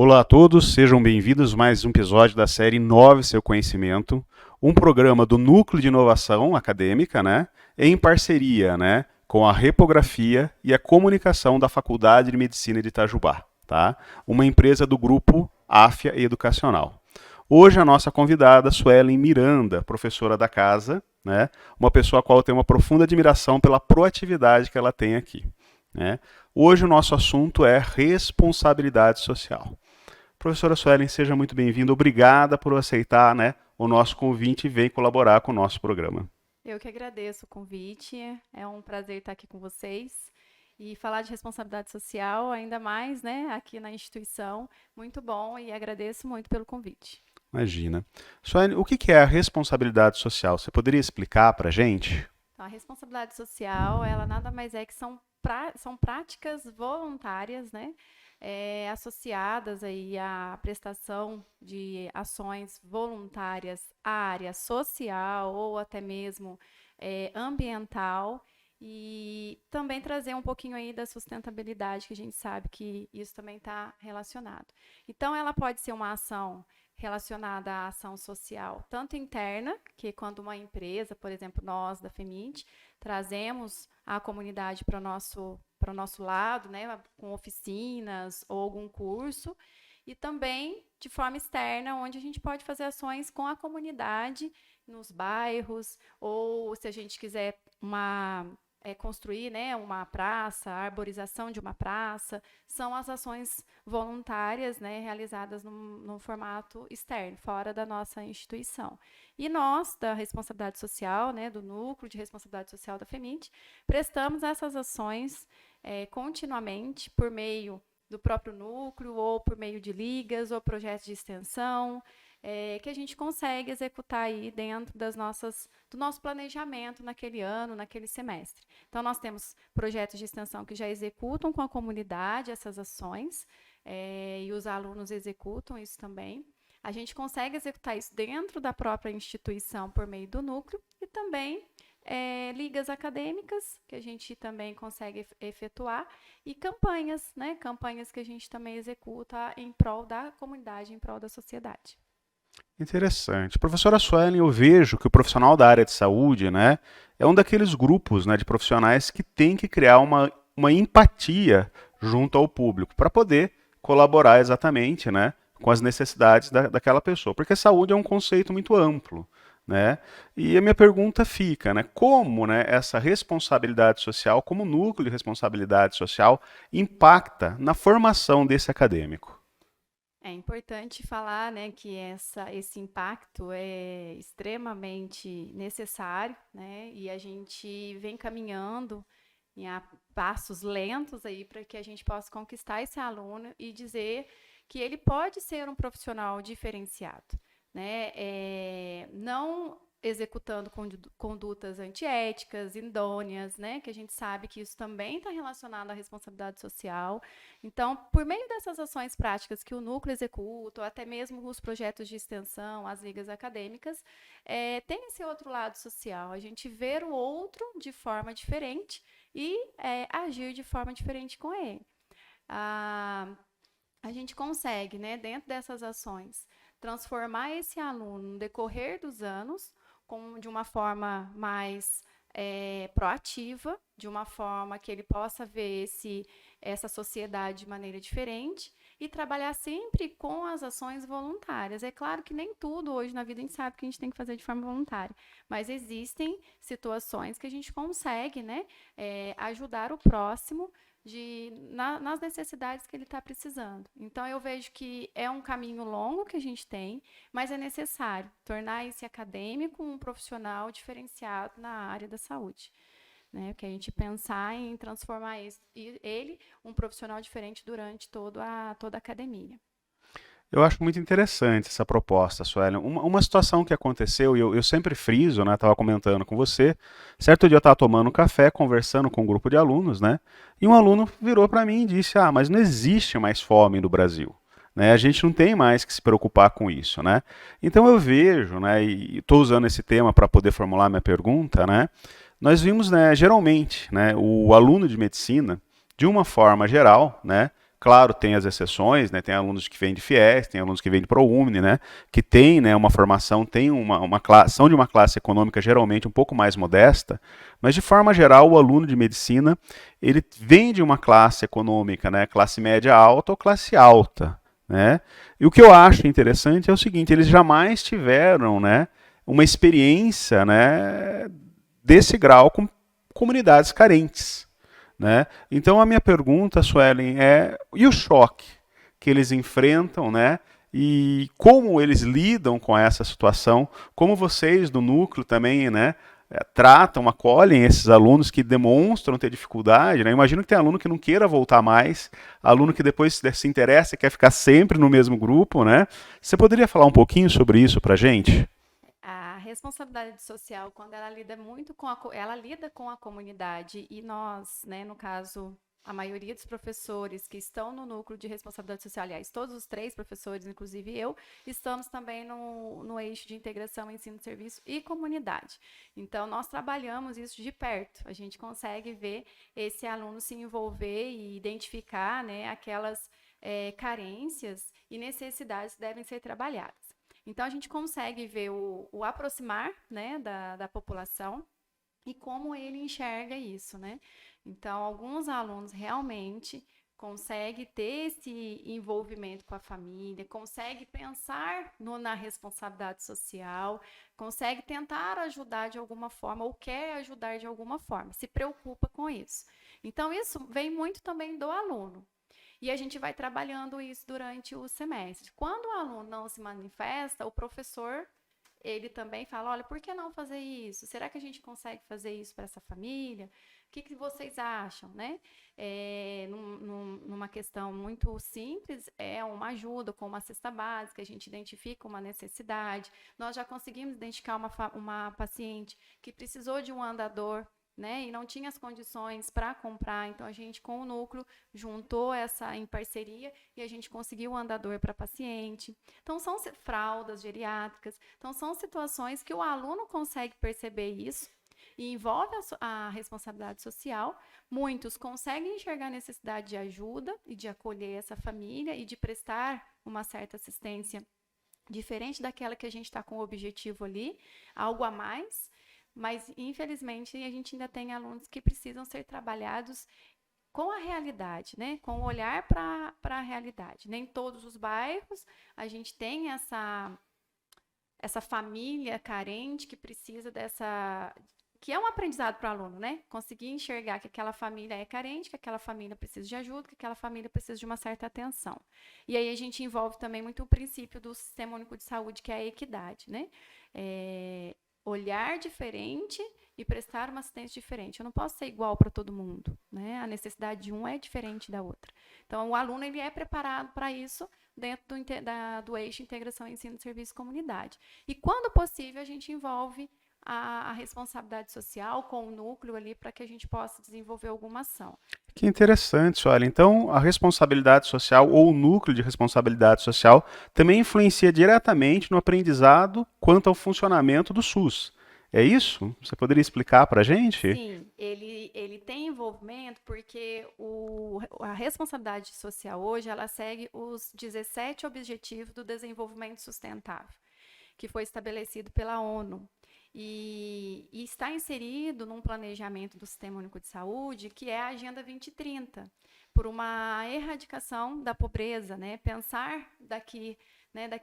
Olá a todos, sejam bem-vindos a mais um episódio da série Inove Seu Conhecimento, um programa do Núcleo de Inovação Acadêmica, em parceria, com a Repografia e a Comunicação da Faculdade de Medicina de Itajubá, tá? Uma empresa do grupo Áfia Educacional. Hoje a nossa convidada, Suelen Miranda, professora da casa, uma pessoa a qual eu tenho uma profunda admiração pela proatividade que ela tem aqui. Hoje o nosso assunto é responsabilidade social. Professora Suelen, seja muito bem-vinda. Obrigada por aceitar o nosso convite e vir colaborar com o nosso programa. Eu que agradeço o convite. É um prazer estar aqui com vocês e falar de responsabilidade social, ainda mais aqui na instituição. Muito bom e agradeço muito pelo convite. Imagina. Suelen, o que é a responsabilidade social? Você poderia explicar para a gente? Então, a responsabilidade social, ela nada mais é que são práticas voluntárias, associadas aí à prestação de ações voluntárias à área social ou até mesmo ambiental, e também trazer um pouquinho aí da sustentabilidade, que a gente sabe que isso também está relacionado. Então, ela pode ser uma ação relacionada à ação social, tanto interna, que quando uma empresa, por exemplo, nós da FEMIT, trazemos a comunidade para o nosso lado, com oficinas ou algum curso, e também de forma externa, onde a gente pode fazer ações com a comunidade, nos bairros, ou se a gente quiser construir uma praça, a arborização de uma praça, são as ações voluntárias realizadas num formato externo, fora da nossa instituição. E nós, da responsabilidade social, do Núcleo de Responsabilidade Social da FEMIT, prestamos essas ações continuamente por meio do próprio núcleo, ou por meio de ligas, ou projetos de extensão, que a gente consegue executar aí dentro do nosso planejamento naquele ano, naquele semestre. Então, nós temos projetos de extensão que já executam com a comunidade essas ações, e os alunos executam isso também. A gente consegue executar isso dentro da própria instituição por meio do núcleo, e também ligas acadêmicas, que a gente também consegue efetuar, e campanhas, campanhas que a gente também executa em prol da comunidade, em prol da sociedade. Interessante. Professora Suelen, eu vejo que o profissional da área de saúde, é um daqueles grupos, de profissionais que tem que criar uma empatia junto ao público para poder colaborar exatamente, com as necessidades daquela pessoa. Porque saúde é um conceito muito amplo, E a minha pergunta fica, como, essa responsabilidade social, como núcleo de responsabilidade social, impacta na formação desse acadêmico? É importante falar, que esse impacto é extremamente necessário, e a gente vem caminhando a passos lentos aí para que a gente possa conquistar esse aluno e dizer que ele pode ser um profissional diferenciado, não executando condutas antiéticas, idôneas, que a gente sabe que isso também está relacionado à responsabilidade social. Então, por meio dessas ações práticas que o núcleo executa, ou até mesmo os projetos de extensão, as ligas acadêmicas, tem esse outro lado social, a gente ver o outro de forma diferente e agir de forma diferente com ele. A gente consegue, dentro dessas ações, transformar esse aluno no decorrer dos anos de uma forma mais proativa, de uma forma que ele possa ver essa sociedade de maneira diferente e trabalhar sempre com as ações voluntárias. É claro que nem tudo hoje na vida a gente sabe que a gente tem que fazer de forma voluntária, mas existem situações que a gente consegue ajudar o próximo nas necessidades que ele está precisando. Então, eu vejo que é um caminho longo que a gente tem, mas é necessário tornar esse acadêmico um profissional diferenciado na área da saúde. Que a gente pensar em transformar ele um profissional diferente durante toda a academia. Eu acho muito interessante essa proposta, Suelen. Uma situação que aconteceu, e eu sempre friso, estava comentando com você, certo dia eu estava tomando um café, conversando com um grupo de alunos, e um aluno virou para mim e disse, mas não existe mais fome no Brasil. A gente não tem mais que se preocupar com isso. Então eu vejo, e estou usando esse tema para poder formular minha pergunta, nós vimos, geralmente, o aluno de medicina, de uma forma geral, Claro, tem as exceções, né? Tem alunos que vêm de FIES, tem alunos que vêm de ProUni, né? Que tem, né, uma formação, tem uma classe, são de uma classe econômica geralmente um pouco mais modesta, mas de forma geral o aluno de medicina ele vem de uma classe econômica, né? Classe média alta ou classe alta, né? E o que eu acho interessante é o seguinte: eles jamais tiveram, né, uma experiência, né, desse grau com comunidades carentes, né? Então a minha pergunta, Suelen, e o choque que eles enfrentam, né? E como eles lidam com essa situação, como vocês do núcleo também, né, tratam, acolhem esses alunos que demonstram ter dificuldade, né? Imagino que tem aluno que não queira voltar mais, aluno que depois se interessa e quer ficar sempre no mesmo grupo, né? Você poderia falar um pouquinho sobre isso para a gente? A responsabilidade social, quando ela lida muito com ela lida com a comunidade e nós, né, no caso, a maioria dos professores que estão no núcleo de responsabilidade social, aliás, todos os 3 professores, inclusive eu, estamos também no eixo de integração, ensino, serviço e comunidade. Então, nós trabalhamos isso de perto. A gente consegue ver esse aluno se envolver e identificar, né, aquelas carências e necessidades que devem ser trabalhadas. Então, a gente consegue ver o aproximar, né, da população e como ele enxerga isso, né? Então, alguns alunos realmente conseguem ter esse envolvimento com a família, conseguem pensar na responsabilidade social, conseguem tentar ajudar de alguma forma ou quer ajudar de alguma forma, se preocupa com isso. Então, isso vem muito também do aluno. E a gente vai trabalhando isso durante o semestre. Quando o aluno não se manifesta, o professor, ele também fala, olha, por que não fazer isso? Será que a gente consegue fazer isso para essa família? O que vocês acham, né? Numa questão muito simples, é uma ajuda com uma cesta básica, a gente identifica uma necessidade. Nós já conseguimos identificar uma paciente que precisou de um andador, né, e não tinha as condições para comprar, então a gente com o núcleo juntou essa em parceria e a gente conseguiu o andador para paciente. Então são fraldas geriátricas, então são situações que o aluno consegue perceber isso e envolve a responsabilidade social. Muitos conseguem enxergar a necessidade de ajuda e de acolher essa família e de prestar uma certa assistência diferente daquela que a gente está com o objetivo ali, algo a mais. Mas, infelizmente, a gente ainda tem alunos que precisam ser trabalhados com a realidade, né? Com o olhar para a realidade. Nem todos os bairros a gente tem essa família carente que precisa dessa. Que é um aprendizado para o aluno, né? Conseguir enxergar que aquela família é carente, que aquela família precisa de ajuda, que aquela família precisa de uma certa atenção. E aí a gente envolve também muito o princípio do Sistema Único de Saúde, que é a equidade, né? Olhar diferente e prestar uma assistência diferente. Eu não posso ser igual para todo mundo, né? A necessidade de um é diferente da outra. Então, o aluno ele é preparado para isso dentro do eixo integração, ensino, serviço e comunidade. E, quando possível, a gente envolve a responsabilidade social com o núcleo ali para que a gente possa desenvolver alguma ação. Que interessante, olha. Então, a responsabilidade social ou o núcleo de responsabilidade social também influencia diretamente no aprendizado quanto ao funcionamento do SUS. É isso? Você poderia explicar para a gente? Sim, ele tem envolvimento porque a responsabilidade social hoje ela segue os 17 Objetivos do Desenvolvimento Sustentável, que foi estabelecido pela ONU. E está inserido num planejamento do Sistema Único de Saúde, que é a Agenda 2030, por uma erradicação da pobreza, né? Pensar daqui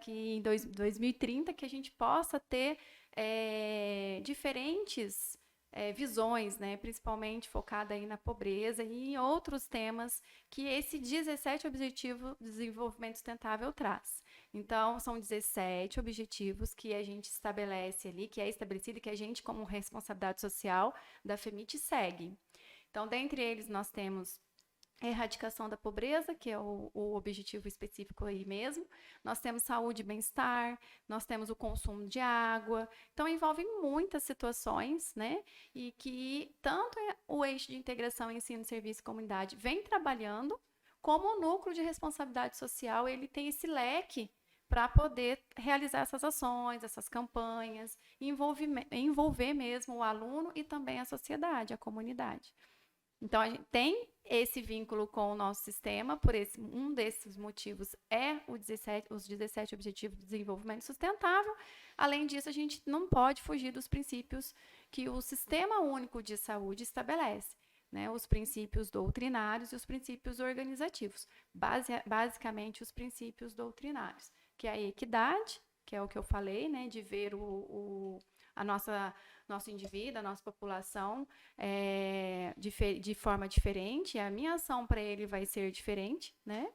em 2030 que a gente possa ter diferentes visões, né, principalmente focada aí na pobreza e em outros temas que esse 17 Objetivo de Desenvolvimento Sustentável traz. Então, são 17 objetivos que a gente estabelece ali, que é estabelecido e que a gente, como responsabilidade social da FEMIT, segue. Então, dentre eles, nós temos erradicação da pobreza, que é o objetivo específico aí mesmo. Nós temos saúde e bem-estar, nós temos o consumo de água. Então, envolve muitas situações, né? E que tanto o eixo de integração, ensino, serviço e comunidade vem trabalhando, como o núcleo de responsabilidade social, ele tem esse leque para poder realizar essas ações, essas campanhas, envolver mesmo o aluno e também a sociedade, a comunidade. Então, a gente tem esse vínculo com o nosso sistema, um desses motivos é os 17 Objetivos de Desenvolvimento Sustentável. Além disso, a gente não pode fugir dos princípios que o Sistema Único de Saúde estabelece, né? Os princípios doutrinários e os princípios organizativos. Basicamente, os princípios doutrinários, que é a equidade, que é o que eu falei, né? De ver a nosso indivíduo, a nossa população de forma diferente, a minha ação para ele vai ser diferente, né?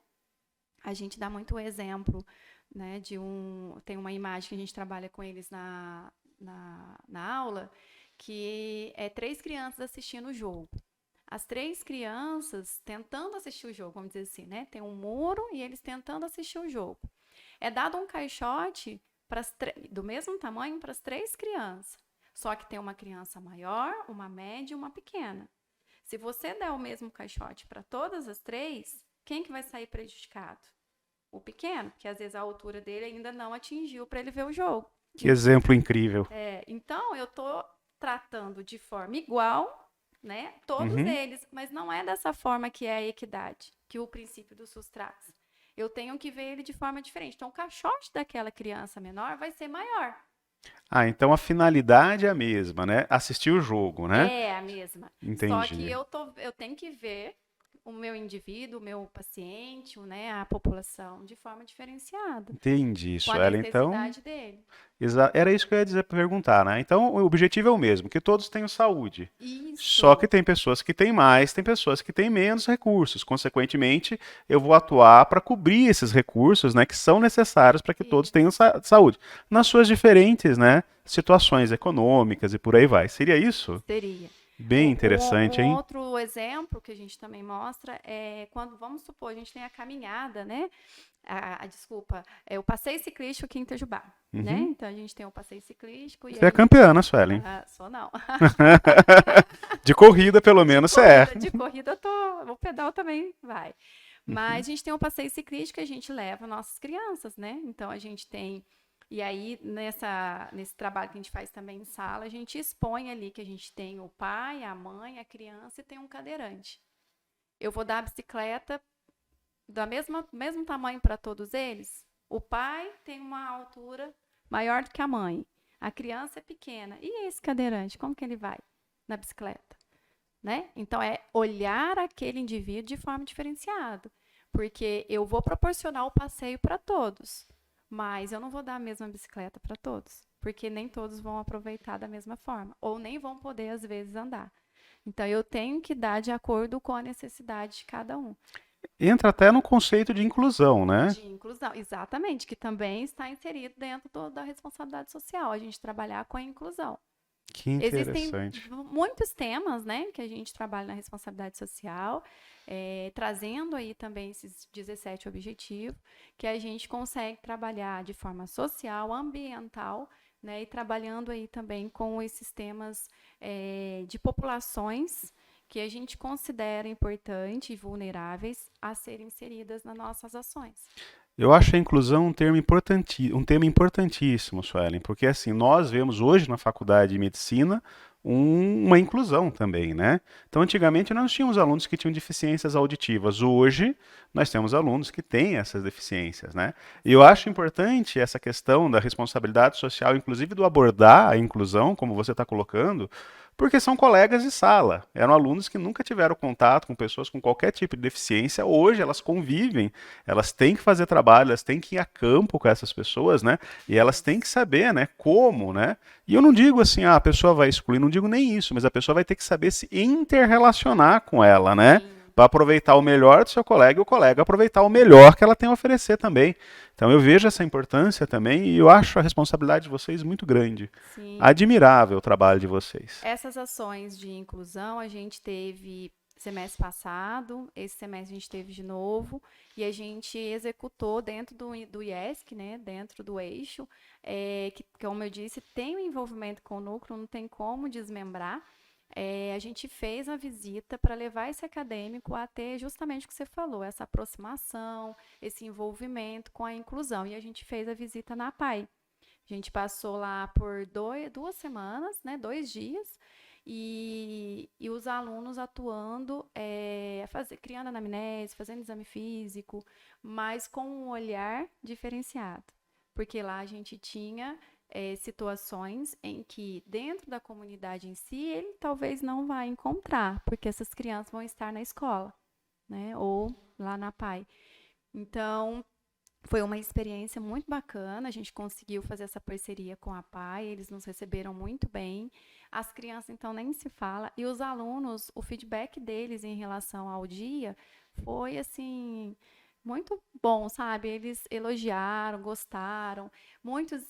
A gente dá muito exemplo, né, tem uma imagem que a gente trabalha com eles na aula, que é 3 crianças assistindo o jogo. As 3 crianças tentando assistir o jogo, vamos dizer assim, né? Tem um muro e eles tentando assistir o jogo. É dado um caixote do mesmo tamanho para as 3 crianças. Só que tem uma criança maior, uma média e uma pequena. Se você der o mesmo caixote para todas as 3, quem que vai sair prejudicado? O pequeno, porque às vezes a altura dele ainda não atingiu para ele ver o jogo. Que exemplo incrível. Então, eu estou tratando de forma igual, né, todos eles, mas não é dessa forma que é a equidade, que o princípio do SUS traz. Eu tenho que ver ele de forma diferente. Então, o caixote daquela criança menor vai ser maior. Então a finalidade é a mesma, né? Assistir o jogo, né? É a mesma. Só que Entendi. eu tenho que ver o meu indivíduo, o meu paciente, né, a população, de forma diferenciada, Entendi, com a Suelen. Então, necessidade dele. era isso que eu ia dizer para perguntar, né? Então, o objetivo é o mesmo, que todos tenham saúde. Só que Isso. tem pessoas que têm mais, tem pessoas que têm menos recursos. Consequentemente, eu vou atuar para cobrir esses recursos, né, que são necessários para que todos tenham saúde, nas suas diferentes, né, situações econômicas e por aí vai. Seria isso? Seria. Bem interessante, Um hein? outro exemplo que a gente também mostra é quando, vamos supor, a gente tem a caminhada, né? Desculpa, é o passeio ciclístico aqui em Itajubá, né? Uhum. Então, a gente tem o passeio ciclístico e Você é aí... campeã, né, Suelen? Sou não. De corrida, pelo menos, você é. De corrida, o pedal também vai. Mas a gente tem um passeio ciclístico que a gente leva nossas crianças, né? Então, a gente tem... E aí, nesse trabalho que a gente faz também em sala, a gente expõe ali que a gente tem o pai, a mãe, a criança e tem um cadeirante. Eu vou dar a bicicleta do mesmo tamanho para todos eles. O pai tem uma altura maior do que a mãe. A criança é pequena. E esse cadeirante, como que ele vai na bicicleta? Né? Então, é olhar aquele indivíduo de forma diferenciada. Porque eu vou proporcionar o passeio para todos, mas eu não vou dar a mesma bicicleta para todos, porque nem todos vão aproveitar da mesma forma, ou nem vão poder, às vezes, andar. Então, eu tenho que dar de acordo com a necessidade de cada um. Entra até no conceito de inclusão, né? De inclusão, exatamente, que também está inserido dentro da responsabilidade social, a gente trabalhar com a inclusão. Que Existem interessante. muitos temas, né, que a gente trabalha na responsabilidade social, trazendo aí também esses 17 objetivos, que a gente consegue trabalhar de forma social, ambiental, né, e trabalhando aí também com esses temas de populações que a gente considera importantes e vulneráveis a serem inseridas nas nossas ações. Eu acho a inclusão um tema importantíssimo, Suelen, porque assim, nós vemos hoje na faculdade de medicina uma inclusão também, né? Então, antigamente nós tínhamos alunos que tinham deficiências auditivas. Hoje, nós temos alunos que têm essas deficiências, né? E eu acho importante essa questão da responsabilidade social, inclusive do abordar a inclusão, como você está colocando, porque são colegas de sala. Eram alunos que nunca tiveram contato com pessoas com qualquer tipo de deficiência. Hoje elas convivem, elas têm que fazer trabalho, elas têm que ir a campo com essas pessoas, né? E elas têm que saber, né, como, né? E eu não digo assim, a pessoa vai excluir, não digo nem isso, mas a pessoa vai ter que saber se interrelacionar com ela, né? Para aproveitar o melhor do seu colega e o colega aproveitar o melhor que ela tem a oferecer também. Então eu vejo essa importância também e eu acho a responsabilidade de vocês muito grande. Sim. Admirável o trabalho de vocês. Essas ações de inclusão a gente teve semestre passado, esse semestre a gente teve de novo, e a gente executou dentro do IESC, né, dentro do eixo, que, como eu disse, tem um envolvimento com o núcleo, não tem como desmembrar. A gente fez a visita para levar esse acadêmico a ter justamente o que você falou, essa aproximação, esse envolvimento com a inclusão. E a gente fez a visita na PAI. A gente passou lá por 2 semanas, né, 2 dias, e os alunos atuando, criando anamnese, fazendo exame físico, mas com um olhar diferenciado. Porque lá a gente tinha situações em que, dentro da comunidade em si, ele talvez não vai encontrar, porque essas crianças vão estar na escola, né? Ou lá na PAI. Então, foi uma experiência muito bacana, a gente conseguiu fazer essa parceria com a PAI, eles nos receberam muito bem. As crianças, então, nem se fala. E os alunos, o feedback deles em relação ao dia foi, assim, muito bom, sabe? Eles elogiaram, gostaram. Muitos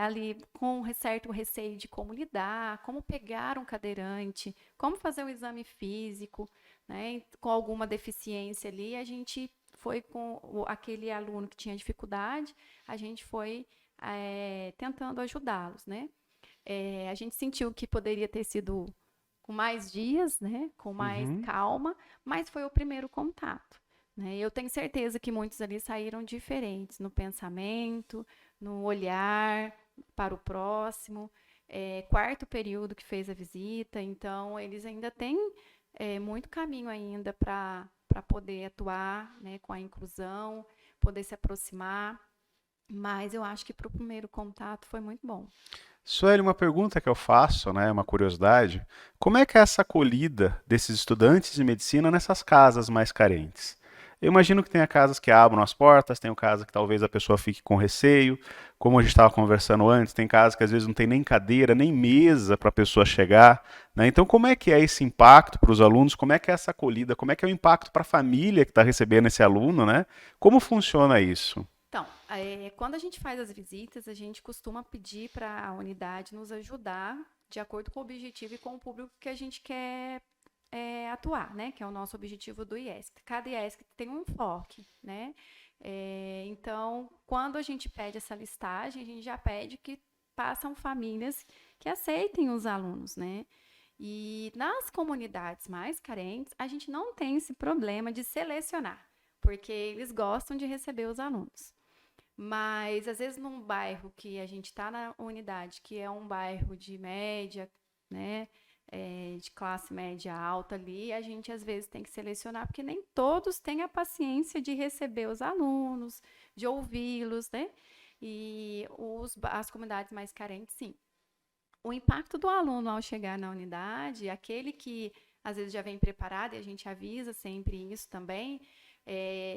ali com certo receio de como lidar, como pegar um cadeirante, como fazer um exame físico, né? Com alguma deficiência ali, a gente foi com aquele aluno que tinha dificuldade, a gente foi tentando ajudá-los, né? A gente sentiu que poderia ter sido com mais dias, né? Com mais Uhum. calma, mas foi o primeiro contato. Né? Eu tenho certeza que muitos ali saíram diferentes no pensamento, no olhar para o próximo. Quarto período que fez a visita, então eles ainda têm muito caminho ainda para poder atuar, né, com a inclusão, poder se aproximar, mas eu acho que para o primeiro contato foi muito bom. Sueli, uma pergunta que eu faço, né, uma curiosidade. Como é que é essa acolhida desses estudantes de medicina nessas casas mais carentes? Eu imagino que tenha casas que abram as portas, tem casas que talvez a pessoa fique com receio. Como a gente estava conversando antes, tem casas que às vezes não tem nem cadeira, nem mesa para a pessoa chegar, né? Então, como é que é esse impacto para os alunos? Como é que é essa acolhida? Como é que é o impacto para a família que está recebendo esse aluno, né? Como funciona isso? Então, quando a gente faz as visitas, a gente costuma pedir para a unidade nos ajudar de acordo com o objetivo e com o público que a gente quer atuar, né? Que é o nosso objetivo do IESC. Cada IESC tem um enfoque, né? Então, quando a gente pede essa listagem, a gente já pede que passam famílias que aceitem os alunos, né? E nas comunidades mais carentes, a gente não tem esse problema de selecionar, porque eles gostam de receber os alunos. Mas, às vezes, num bairro que a gente está na unidade, que é um bairro de média, né, de classe média alta ali, a gente, às vezes, tem que selecionar, porque nem todos têm a paciência de receber os alunos, de ouvi-los, né? E as comunidades mais carentes, sim. O impacto do aluno ao chegar na unidade, aquele que às vezes já vem preparado, e a gente avisa sempre isso também,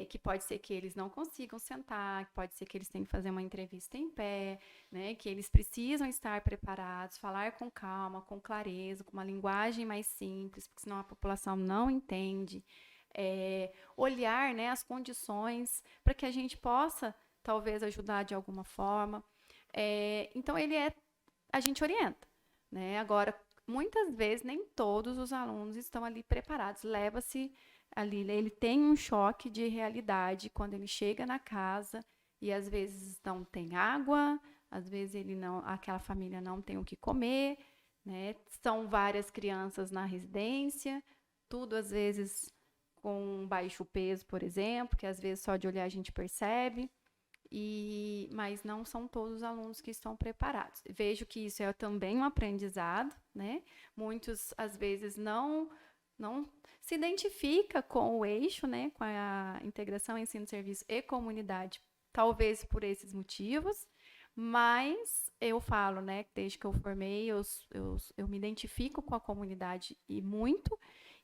que pode ser que eles não consigam sentar, que pode ser que eles tenham que fazer uma entrevista em pé, né, que eles precisam estar preparados, falar com calma, com clareza, com uma linguagem mais simples, porque senão a população não entende. Olhar, né, as condições para que a gente possa, talvez, ajudar de alguma forma. Então, a gente orienta, né? Agora, muitas vezes, nem todos os alunos estão ali preparados. Leva-se ali, ele tem um choque de realidade quando ele chega na casa e às vezes não tem água, às vezes aquela família não tem o que comer, né? São várias crianças na residência, tudo às vezes com baixo peso, por exemplo, que às vezes só de olhar a gente percebe. Mas não são todos os alunos que estão preparados. Vejo que isso é também um aprendizado, né? Muitos, às vezes, não se identifica com o eixo, né? Com a integração ensino-serviço e comunidade, talvez por esses motivos, mas eu falo, né? Desde que eu formei, eu me identifico com a comunidade e muito,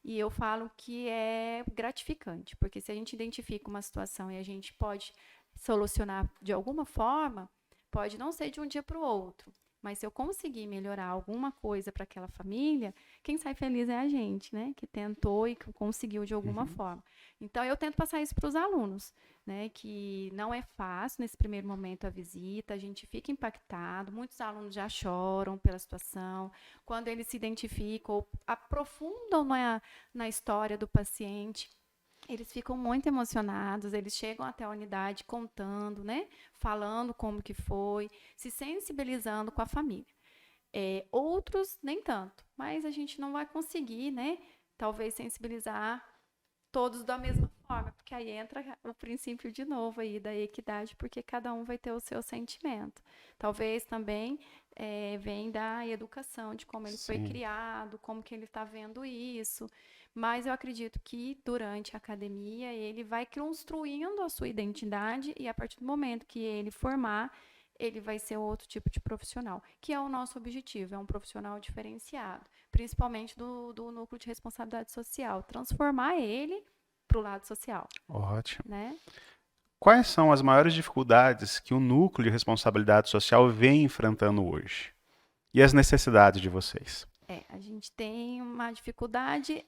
e eu falo que é gratificante, porque se a gente identifica uma situação e a gente pode solucionar de alguma forma, pode não ser de um dia para o outro, mas se eu conseguir melhorar alguma coisa para aquela família, quem sai feliz é a gente, né? Que tentou e que conseguiu de alguma Uhum. forma. Então, eu tento passar isso para os alunos, né? Que não é fácil nesse primeiro momento a visita, a gente fica impactado, muitos alunos já choram pela situação, quando eles se identificam ou aprofundam na história do paciente, eles ficam muito emocionados, eles chegam até a unidade contando, né? Falando como que foi, se sensibilizando com a família. Outros nem tanto, mas a gente não vai conseguir, né? Talvez sensibilizar todos da mesma forma, porque aí entra o princípio de novo aí da equidade, porque cada um vai ter o seu sentimento. Talvez também vem da educação, de como ele foi Sim. criado, como que ele está vendo isso. Mas eu acredito que durante a academia ele vai construindo a sua identidade e a partir do momento que ele formar, ele vai ser outro tipo de profissional, que é o nosso objetivo, é um profissional diferenciado, principalmente do núcleo de responsabilidade social, transformar ele para o lado social, Ótimo. né? Quais são as maiores dificuldades que o núcleo de responsabilidade social vem enfrentando hoje? E as necessidades de vocês? A gente tem uma dificuldade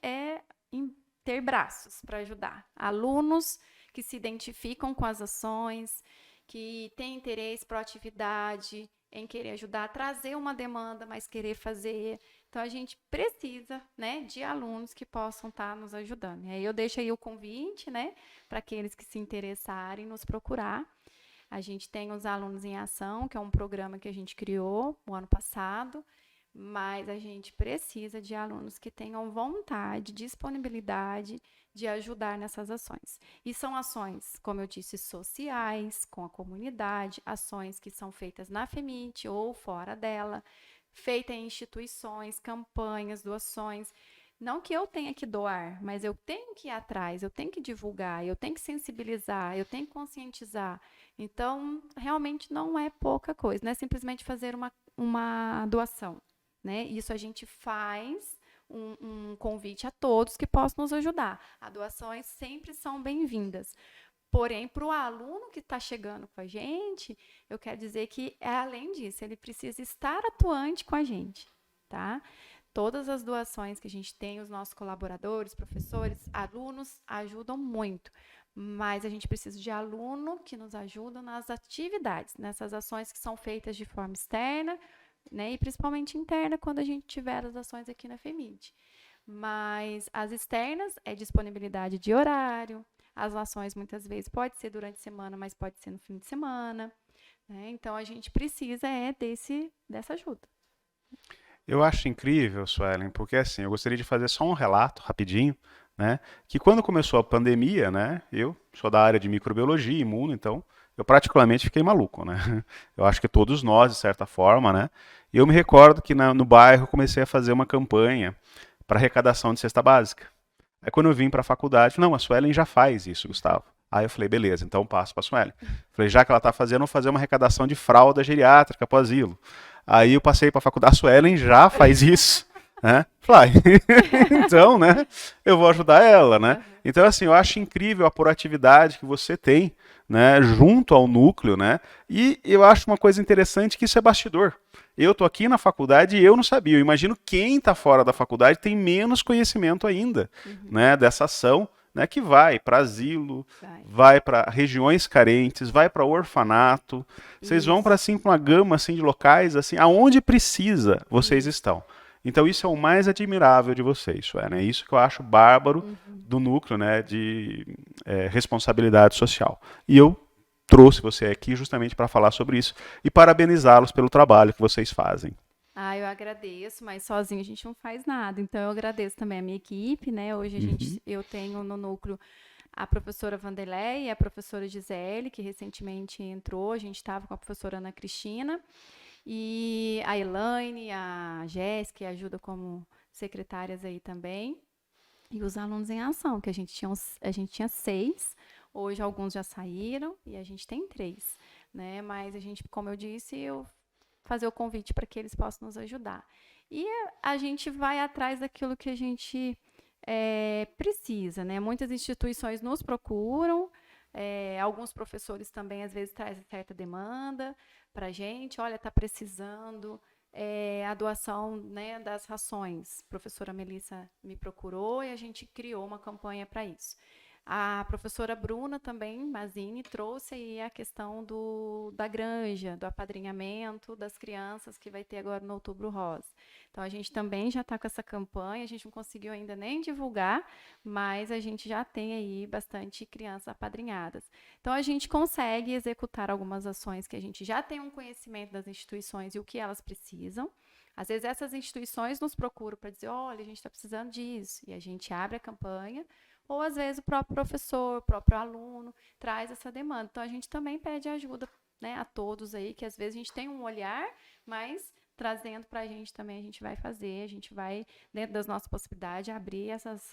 em ter braços para ajudar. Alunos que se identificam com as ações, que têm interesse, proatividade em querer ajudar, trazer uma demanda, mas querer fazer. Então, a gente precisa, né, de alunos que possam estar nos ajudando. E aí eu deixo aí o convite, né, para aqueles que se interessarem nos procurar. A gente tem os Alunos em Ação, que é um programa que a gente criou o ano passado, mas a gente precisa de alunos que tenham vontade, disponibilidade de ajudar nessas ações. E são ações, como eu disse, sociais, com a comunidade, ações que são feitas na FEMIT ou fora dela, feitas em instituições, campanhas, doações. Não que eu tenha que doar, mas eu tenho que ir atrás, eu tenho que divulgar, eu tenho que sensibilizar, eu tenho que conscientizar. Então, realmente não é pouca coisa, não é simplesmente fazer uma doação, né? Isso a gente faz um convite a todos que possam nos ajudar. As doações sempre são bem-vindas. Porém, para o aluno que está chegando com a gente, eu quero dizer que, além disso, ele precisa estar atuante com a gente, tá? Todas as doações que a gente tem, os nossos colaboradores, professores, alunos, ajudam muito. Mas a gente precisa de aluno que nos ajuda nas atividades, nessas ações que são feitas de forma externa, né, e principalmente interna, quando a gente tiver as ações aqui na FEMIT. Mas as externas é disponibilidade de horário, as ações muitas vezes pode ser durante a semana, mas pode ser no fim de semana, né? Então a gente precisa dessa ajuda. Eu acho incrível, Suelen, porque assim, eu gostaria de fazer só um relato rapidinho, né? Que quando começou a pandemia, né? Eu sou da área de microbiologia, imuno, então eu praticamente fiquei maluco, né? Eu acho que todos nós, de certa forma, né? E eu me recordo que no bairro eu comecei a fazer uma campanha para arrecadação de cesta básica. Aí quando eu vim para a faculdade, não, a Suelen já faz isso, Gustavo. Aí eu falei, beleza, então passo para a Suelen. Falei, já que ela está fazendo, vou fazer uma arrecadação de fralda geriátrica para o asilo. Aí eu passei para a faculdade, a Suelen já faz isso. Né? Falei, então, né, eu vou ajudar ela, né? Então, assim, eu acho incrível a proatividade que você tem, né, junto ao núcleo, né? E eu acho uma coisa interessante que isso é bastidor. Eu tô aqui na faculdade e eu não sabia. Eu imagino quem está fora da faculdade tem menos conhecimento ainda, né, dessa ação, né, que vai para asilo, vai para regiões carentes, vai para orfanato. Vocês vão para assim uma gama assim de locais assim, aonde precisa, vocês estão. Então isso é o mais admirável de vocês, né? Isso que eu acho bárbaro do núcleo, né, de responsabilidade social. E eu trouxe você aqui justamente para falar sobre isso e parabenizá-los pelo trabalho que vocês fazem. Eu agradeço, mas sozinho a gente não faz nada. Então eu agradeço também a minha equipe, né? Hoje eu tenho no núcleo a professora Vanderlei e a professora Gisele, que recentemente entrou. A gente estava com a professora Ana Cristina. E a Elaine, a Jéssica, que ajuda como secretárias aí também. E os Alunos em Ação, que a gente tinha 6, hoje alguns já saíram e a gente tem 3, né? Mas a gente, como eu disse, eu fazer o convite para que eles possam nos ajudar. E a gente vai atrás daquilo que a gente precisa, né? Muitas instituições nos procuram, alguns professores também às vezes trazem certa demanda para a gente, olha, está precisando a doação, né, das rações. A professora Melissa me procurou e a gente criou uma campanha para isso. A professora Bruna também, Mazini, trouxe aí a questão da granja, do apadrinhamento das crianças que vai ter agora no Outubro Rosa. Então, a gente também já está com essa campanha, a gente não conseguiu ainda nem divulgar, mas a gente já tem aí bastante crianças apadrinhadas. Então, a gente consegue executar algumas ações que a gente já tem um conhecimento das instituições e o que elas precisam. Às vezes, essas instituições nos procuram para dizer, olha, a gente está precisando disso, e a gente abre a campanha, ou às vezes o próprio professor, o próprio aluno traz essa demanda. Então a gente também pede ajuda, né, a todos aí, que às vezes a gente tem um olhar, Mas trazendo para a gente também, a gente vai fazer, a gente vai, dentro das nossas possibilidades, abrir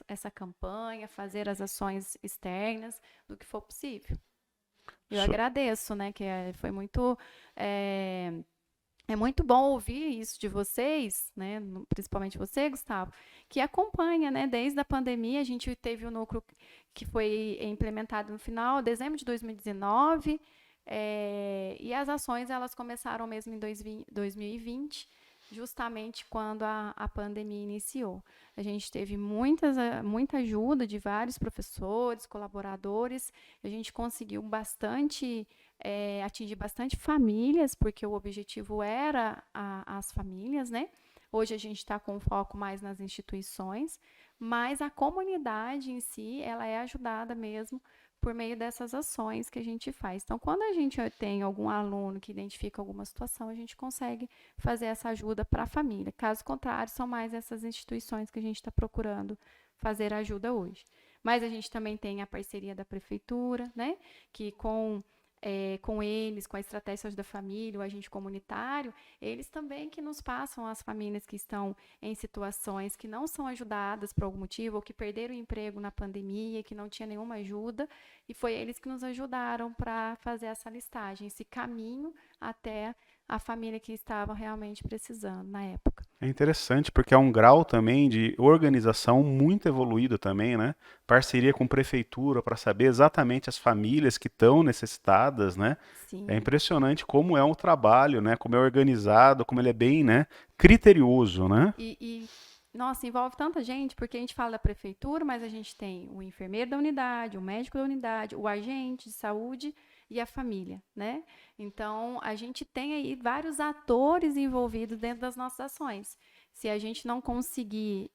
essa campanha, fazer as ações externas do que for possível. Eu agradeço, né, que foi muito... É muito bom ouvir isso de vocês, né, principalmente você, Gustavo, que acompanha, né, desde a pandemia. A gente teve o núcleo que foi implementado no final de dezembro de 2019, e as ações elas começaram mesmo em 2020, justamente quando a pandemia iniciou. A gente teve muita ajuda de vários professores, colaboradores, a gente conseguiu atingir bastante famílias, porque o objetivo era as famílias, né? Hoje a gente está com foco mais nas instituições, mas a comunidade em si, ela é ajudada mesmo por meio dessas ações que a gente faz. Então, quando a gente tem algum aluno que identifica alguma situação, a gente consegue fazer essa ajuda para a família. Caso contrário, são mais essas instituições que a gente está procurando fazer ajuda hoje. Mas a gente também tem a parceria da prefeitura, né? Que com eles, com a estratégia da família, o agente comunitário, eles também que nos passam as famílias que estão em situações que não são ajudadas por algum motivo, ou que perderam o emprego na pandemia, que não tinha nenhuma ajuda, e foi eles que nos ajudaram para fazer essa listagem, esse caminho até a família que estava realmente precisando na época. É interessante porque é um grau também de organização muito evoluído também, né? Parceria com prefeitura para saber exatamente as famílias que estão necessitadas, né? Sim. É impressionante como é um trabalho, né? Como é organizado, como ele é bem, né? Criterioso, né? Nossa, envolve tanta gente, porque a gente fala da prefeitura, mas a gente tem o enfermeiro da unidade, o médico da unidade, o agente de saúde e a família, né? Então, a gente tem aí vários atores envolvidos dentro das nossas ações. Se a gente não conseguir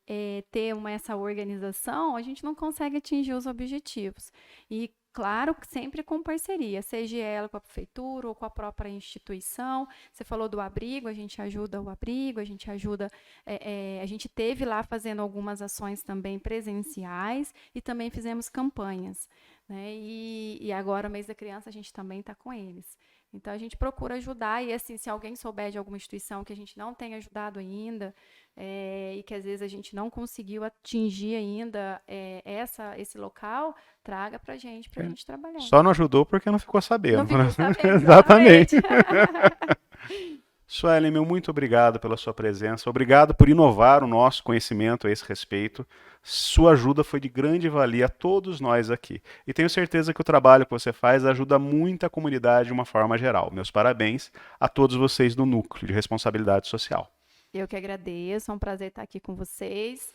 ter essa organização, a gente não consegue atingir os objetivos. E, claro, sempre com parceria, seja ela com a prefeitura ou com a própria instituição. Você falou do abrigo, a gente ajuda o abrigo, a gente ajuda... a gente teve lá fazendo algumas ações também presenciais e também fizemos campanhas, né? E agora, o mês da criança, a gente também está com eles. Então, a gente procura ajudar, e assim, se alguém souber de alguma instituição que a gente não tem ajudado ainda, e que às vezes a gente não conseguiu atingir ainda esse local, traga para a gente trabalhar. Só não ajudou porque não ficou sabendo. Não ficou sabendo, exatamente. Suelen, meu muito obrigado pela sua presença, obrigado por inovar o nosso conhecimento a esse respeito. Sua ajuda foi de grande valia a todos nós aqui. E tenho certeza que o trabalho que você faz ajuda muito a comunidade de uma forma geral. Meus parabéns a todos vocês do Núcleo de Responsabilidade Social. Eu que agradeço, é um prazer estar aqui com vocês.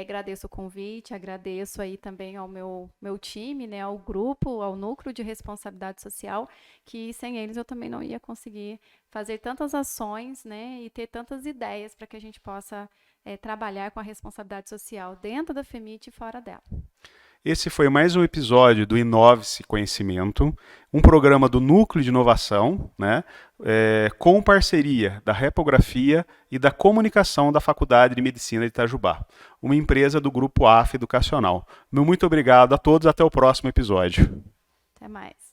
Agradeço o convite, agradeço aí também ao meu time, né, ao grupo, ao Núcleo de Responsabilidade Social, que sem eles eu também não ia conseguir fazer tantas ações, né, e ter tantas ideias para que a gente possa trabalhar com a responsabilidade social dentro da FEMIT e fora dela. Esse foi mais um episódio do Inove-se Conhecimento, um programa do Núcleo de Inovação, né, com parceria da Repografia e da Comunicação da Faculdade de Medicina de Itajubá, uma empresa do Grupo AF Educacional. Meu muito obrigado a todos, até o próximo episódio. Até mais.